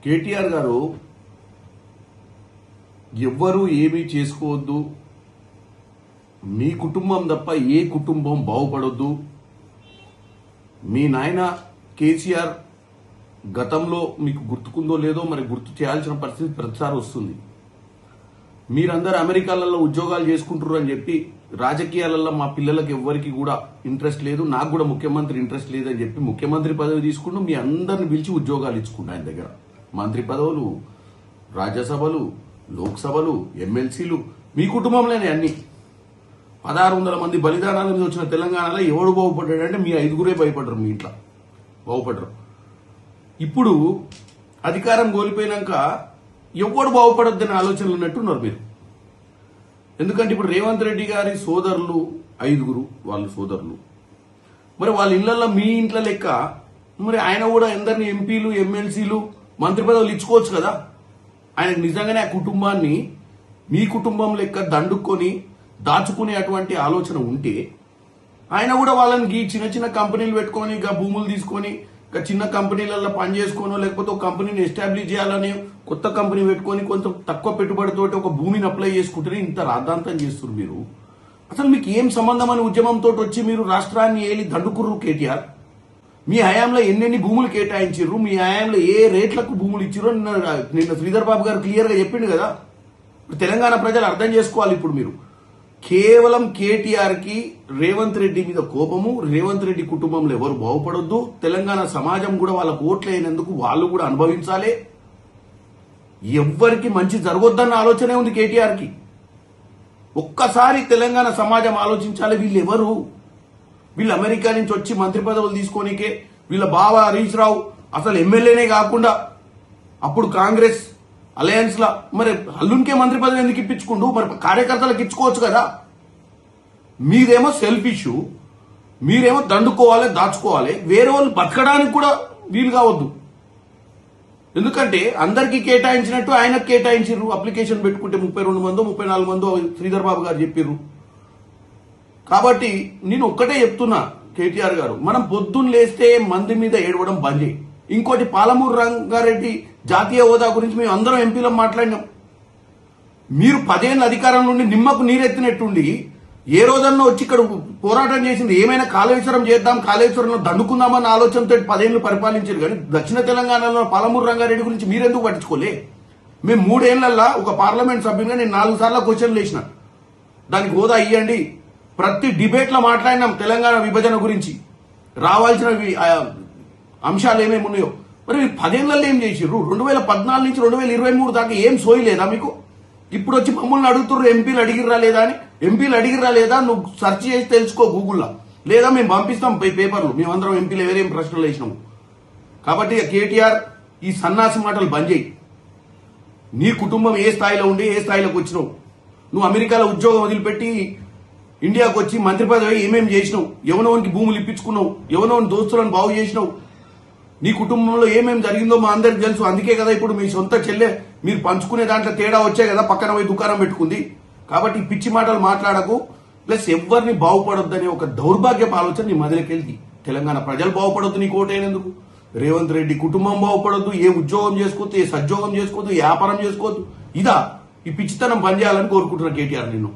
కేటీఆర్ గారు ఎవ్వరూ ఏమీ చేసుకోవద్దు, మీ కుటుంబం తప్ప ఏ కుటుంబం బాగుపడొద్దు. మీ నాయన కేసీఆర్ గతంలో మీకు గుర్తుకుందో లేదో మరి గుర్తు చేయాల్సిన పరిస్థితి ప్రతిసారి వస్తుంది. మీరందరూ అమెరికాలలో ఉద్యోగాలు చేసుకుంటారు అని చెప్పి రాజకీయాలలో మా పిల్లలకు ఎవ్వరికి కూడా ఇంట్రెస్ట్ లేదు, నాకు కూడా ముఖ్యమంత్రి ఇంట్రెస్ట్ లేదని చెప్పి ముఖ్యమంత్రి పదవి తీసుకుంటూ మీ అందరిని పిలిచి ఉద్యోగాలు ఇచ్చుకుంటా ఆయన దగ్గర. మంత్రి పదవులు, రాజ్యసభలు, లోక్సభలు, ఎమ్మెల్సీలు మీ కుటుంబంలోనే అన్ని. 1600 మంది బలిదానాల మీద వచ్చిన తెలంగాణలో ఎవడు బాగుపడ్డాడంటే మీ 5గురే భయపడరు, మీ ఇంట్లో బాగుపడరు. ఇప్పుడు అధికారం కోల్పోయినాక ఎవడు బాగుపడొద్దని ఆలోచనలు ఉన్నట్టున్నారు మీరు. ఎందుకంటే ఇప్పుడు రేవంత్ రెడ్డి గారి సోదరులు 5గురు, వాళ్ళు సోదరులు. మరి వాళ్ళ ఇళ్లలో మీ ఇంట్లో లెక్క మరి ఆయన కూడా ఎందరిని ఎంపీలు, ఎమ్మెల్సీలు, మంత్రి పదవులు ఇచ్చుకోవచ్చు కదా. ఆయనకు నిజంగానే ఆ కుటుంబాన్ని మీ కుటుంబం లెక్క దండుకొని దాచుకునే అటువంటి ఆలోచన ఉంటే ఆయన కూడా వాళ్ళని చిన్న చిన్న కంపెనీలు పెట్టుకొని ఇక భూములు తీసుకొని ఇక చిన్న కంపెనీలలో పనిచేసుకోనో లేకపోతే ఒక కంపెనీని ఎస్టాబ్లిష్ చేయాలని కొత్త కంపెనీ పెట్టుకొని కొంచెం తక్కువ పెట్టుబడితోటి ఒక భూమిని అప్లై చేసుకుంటే ఇంత రాద్ధాంతం చేస్తున్నారు మీరు. అసలు మీకు ఏం సంబంధం అని ఉద్యమంతో వచ్చి మీరు రాష్ట్రాన్ని ఏలి దండుకుర్రు కేటీఆర్? మీ హయాంలో ఎన్నెన్ని భూములు కేటాయించారు, మీ హయాంలో ఏ రేట్లకు భూములు ఇచ్చారో నిన్న శ్రీధర్ బాబు గారు క్లియర్ గా చెప్పిండు కదా. తెలంగాణ ప్రజలు అర్థం చేసుకోవాలి. ఇప్పుడు మీరు కేవలం కేటీఆర్ కి రేవంత్ రెడ్డి మీద కోపము, రేవంత్ రెడ్డి కుటుంబంలో ఎవరు బాగుపడొద్దు, తెలంగాణ సమాజం కూడా వాళ్ళకు ఓట్లు అయినందుకు వాళ్ళు కూడా అనుభవించాలి, ఎవ్వరికి మంచి జరగొద్దన్న ఆలోచనే ఉంది కేటీఆర్ కి. ఒక్కసారి తెలంగాణ సమాజం ఆలోచించాలి. వీళ్ళు ఎవరు? వీళ్ళు అమెరికా నుంచి వచ్చి మంత్రి పదవులు తీసుకోనికే వీళ్ళ బావ హరీష్ రావు అసలు ఎమ్మెల్యేనే కాకుండా అప్పుడు కాంగ్రెస్ అలయన్స్ లా మరి అల్లునికే మంత్రి పదవి ఎందుకు ఇప్పించుకుంటూ మరి కార్యకర్తలకు ఇచ్చుకోవచ్చు కదా. మీరేమో సెల్ఫ్ ఇష్యూ, మీరేమో దండుకోవాలి, దాచుకోవాలి, వేరే వాళ్ళు బతకడానికి కూడా వీలు కావద్దు. ఎందుకంటే అందరికీ కేటాయించినట్టు ఆయనకు కేటాయించారు. అప్లికేషన్ పెట్టుకుంటే 32 మందో 34 మందో శ్రీధర్ బాబు గారు చెప్పారు. కాబట్టి నేను ఒక్కటే చెప్తున్నా కేటీఆర్ గారు, మనం పొద్దున్న లేస్తే మంది మీద ఏడవడం బంద్ చేయి. ఇంకోటి పాలమూరు రంగారెడ్డి జాతీయ హోదా గురించి మేము అందరం ఎంపీలో మాట్లాడినాం. మీరు 10 ఏళ్ళ అధికారం నుండి నిమ్మకు నీరెత్తినట్టుండి ఏ రోజన్నా వచ్చి ఇక్కడ పోరాటం చేసింది ఏమైనా కాళేశ్వరం చేద్దాం, కాళేశ్వరంలో దండుకుందామన్న ఆలోచనతో 10 ఏళ్ళు పరిపాలించారు. కానీ దక్షిణ తెలంగాణలో పాలమూరు రంగారెడ్డి గురించి మీరెందుకు పట్టించుకోలే? మేము 3 ఏళ్లలో ఒక పార్లమెంట్ సభ్యునిగా నేను 4 సార్లు క్వశ్చన్లు వేసిన, దానికి హోదా ఇవ్వండి. ప్రతి డిబేట్ లో మాట్లాడినాం తెలంగాణ విభజన గురించి, రావాల్సిన అంశాలు ఏమేమి ఉన్నాయో. మరి 10 ఏళ్లలో ఏం చేసిర్రు? 2014 నుంచి 2023 దాకా ఏం సోయలేదా మీకు? ఇప్పుడు వచ్చి మమ్మల్ని అడుగుతున్నారు ఎంపీలు అడిగిర్రా లేదా అని. ఎంపీలు అడిగిర్రా లేదా నువ్వు సెర్చ్ చేసి తెలుసుకో గూగుల్లో, లేదా మేము పంపిస్తాం పేపర్లు, మేమందరం ఎంపీలు ఎవరేం ప్రశ్నలు వేసినాము. కాబట్టి కేటీఆర్ ఈ సన్నాసి మాటలు బంద్ చేయి. నీ కుటుంబం ఏ స్థాయిలో ఉండి ఏ స్థాయిలోకి వచ్చినావు? నువ్వు అమెరికాలో ఉద్యోగం వదిలిపెట్టి ఇండియాకు వచ్చి మంత్రి పదవి ఏమేమి చేసినావు? ఎవనోనికి భూములు ఇప్పించుకున్నావు, ఎవనోని దోస్తులను బాగు చేసినావు, నీ కుటుంబంలో ఏమేమి జరిగిందో మా అందరికి తెలుసు. అందుకే కదా ఇప్పుడు మీ సొంత చెల్లె మీరు పంచుకునే దాంట్లో తేడా వచ్చాయి కదా, పక్కన పోయి దుకాణం పెట్టుకుంది. కాబట్టి పిచ్చి మాటలు మాట్లాడకు. ప్లస్ ఎవరిని బాగుపడొద్దని ఒక దౌర్భాగ్యపు ఆలోచన నీ మదిలోకెళ్ళి. తెలంగాణ ప్రజలు బాగుపడొద్దు నీకు ఓటైనందుకు, రేవంత్ రెడ్డి కుటుంబం బాగుపడొద్దు, ఏ ఉద్యోగం చేసుకోవద్దు, ఏ సద్యోగం చేసుకోవద్దు, వ్యాపారం చేసుకోవద్దు. ఇదా ఈ పిచ్చితనం పనిచేయాలని కోరుకుంటున్నా కేటీఆర్ నిన్ను.